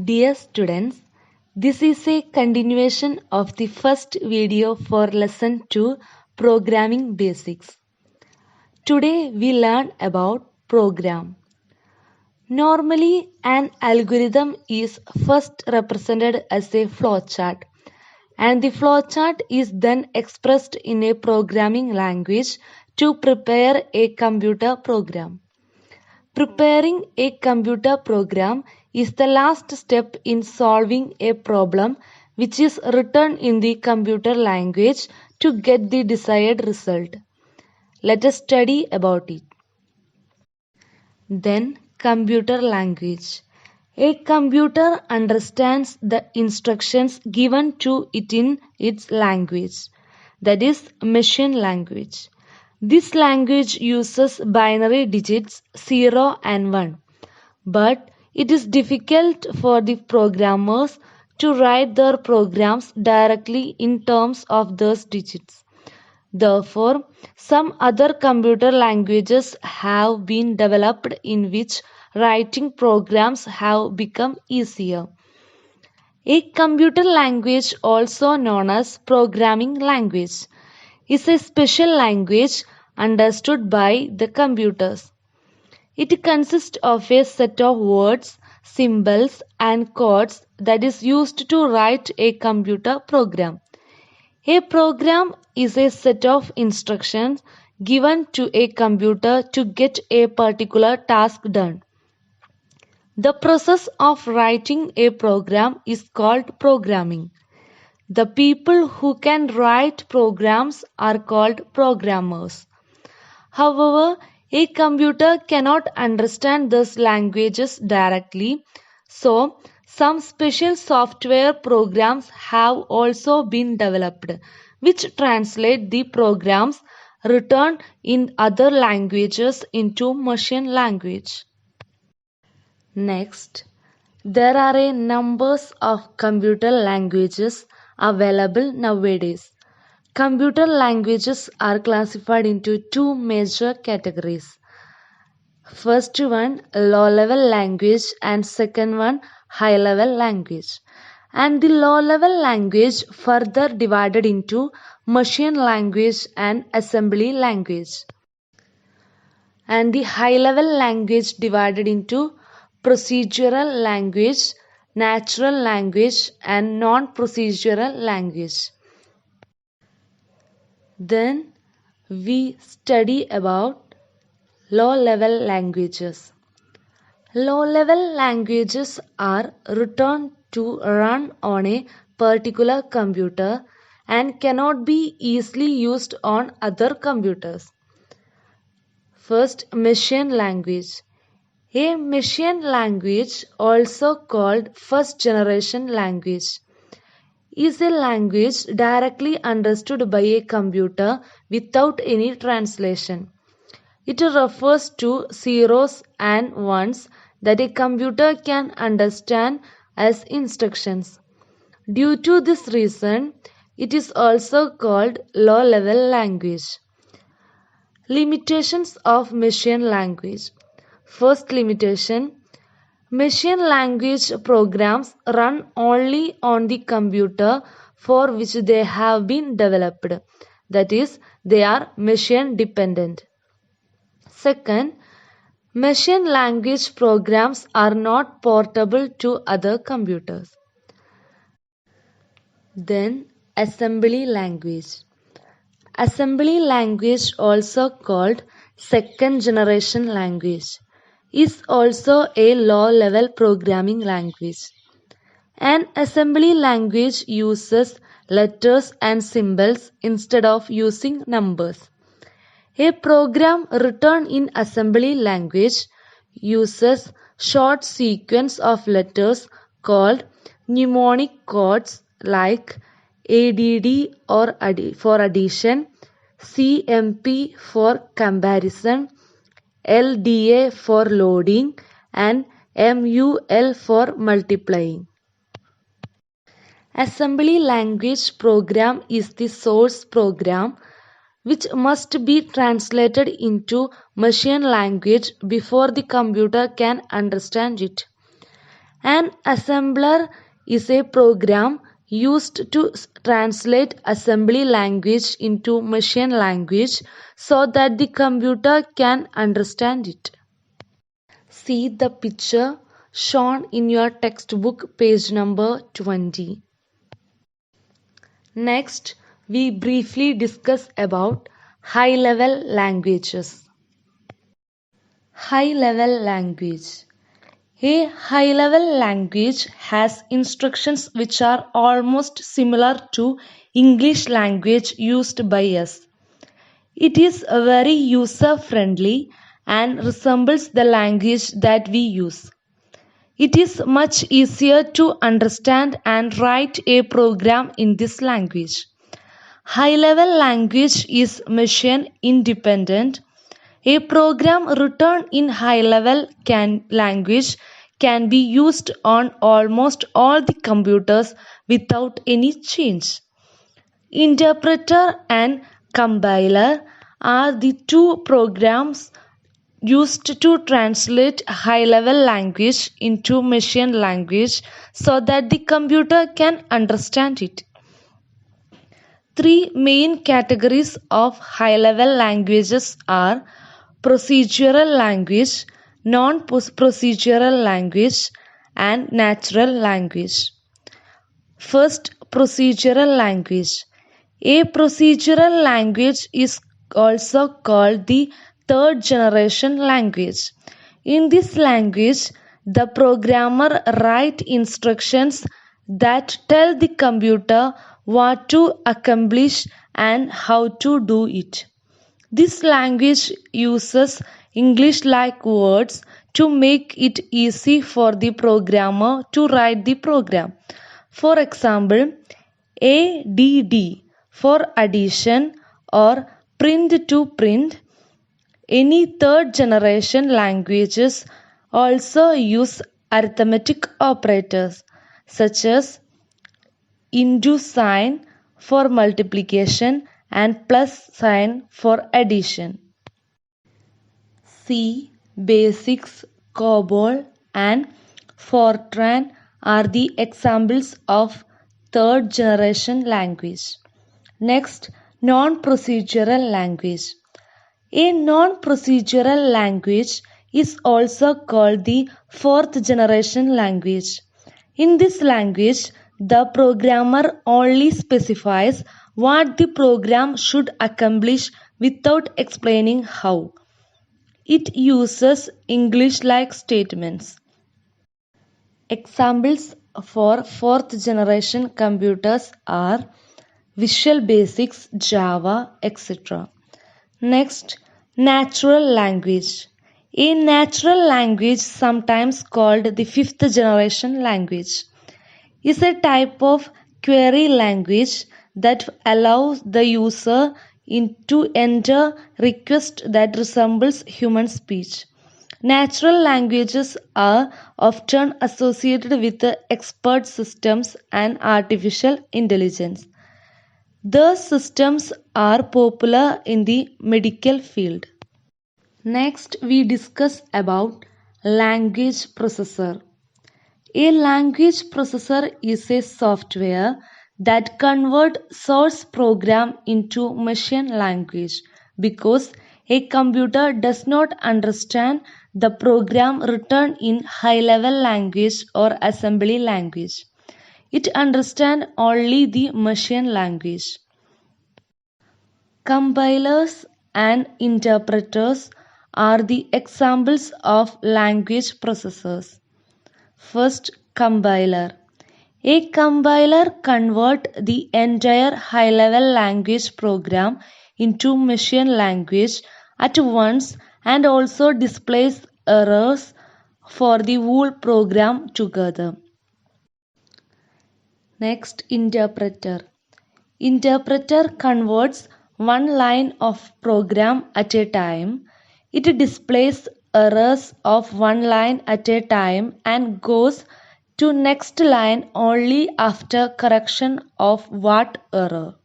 Dear students, this is a continuation of the first video for lesson 2 Programming Basics. Today we learn about program. Normally an algorithm is first represented as a flowchart and the flowchart is then expressed in a programming language to prepare a computer program. Preparing a computer program is the last step in solving a problem which is written in the computer language to get the desired result. Let us study about it. Then, computer language. A computer understands the instructions given to it in its language, that is, machine language. This language uses binary digits 0 and 1, but it is difficult for the programmers to write their programs directly in terms of those digits. Therefore, some other computer languages have been developed in which writing programs have become easier. A computer language, also known as programming language, is a special language understood by the computers. It consists of a set of words, symbols, and codes that is used to write a computer program. A program is a set of instructions given to a computer to get a particular task done. The process of writing a program is called programming. The people who can write programs are called programmers. However, a computer cannot understand those languages directly, so some special software programs have also been developed which translate the programs written in other languages into machine language. Next, there are a numbers of computer languages available nowadays. Computer languages are classified into two major categories. First one, low-level language, and second one, high-level language. And the low-level language further divided into machine language and assembly language. And the high-level language divided into procedural language, natural language, and non-procedural language. Then we study about low-level languages. Low-level languages are written to run on a particular computer and cannot be easily used on other computers. First, machine language. A machine language, also called first-generation language, is a language directly understood by a computer without any translation. It refers to zeros and ones that a computer can understand as instructions. Due to this reason, it is also called low-level language. Limitations of machine language. First limitation, machine language programs run only on the computer for which they have been developed. That is, they are machine dependent. Second, machine language programs are not portable to other computers. Then, assembly language. Assembly language, also called second generation language, is also a low-level programming language. An assembly language uses letters and symbols instead of using numbers. A program written in assembly language uses short sequence of letters called mnemonic codes like ADD for addition, CMP for comparison, LDA for loading, and MUL for multiplying. Assembly language program is the source program which must be translated into machine language before the computer can understand it. An assembler is a program used to translate assembly language into machine language so that the computer can understand it. See the picture shown in your textbook, page number 20. Next, we briefly discuss about high-level languages. High-level language. A high-level language has instructions which are almost similar to English language used by us. It is very user-friendly and resembles the language that we use. It is much easier to understand and write a program in this language. High-level language is machine independent. A program written in high-level language can be used on almost all the computers without any change. Interpreter and compiler are the two programs used to translate high-level language into machine language so that the computer can understand it. Three main categories of high-level languages are procedural language, non-procedural language, and natural language. First, procedural language. A procedural language is also called the third generation language. In this language, the programmer writes instructions that tell the computer what to accomplish and how to do it. This language uses English-like words to make it easy for the programmer to write the program. For example, ADD for addition or print to print. Any third generation languages also use arithmetic operators such as into sign for multiplication and plus sign for addition. C, Basics, COBOL and Fortran are the examples of third generation language. Next, non-procedural language. A non-procedural language is also called the fourth generation language. In this language, the programmer only specifies what the program should accomplish without explaining how. It uses English-like statements. Examples for fourth generation computers are Visual Basics, Java, etc. Next, natural language. A natural language, sometimes called the fifth generation language, is a type of query language that allows the user to enter request that resembles human speech. Natural languages are often associated with expert systems and artificial intelligence. Those systems are popular in the medical field. Next, we discuss about language processor. A language processor is a software that converts source program into machine language because a computer does not understand the program written in high-level language or assembly language. It understands only the machine language. Compilers and interpreters are the examples of language processors. First, compiler. A compiler converts the entire high-level language program into machine language at once and also displays errors for the whole program together. Next, interpreter. Interpreter converts one line of program at a time. It displays errors of one line at a time and goes to next line only after correction of what error.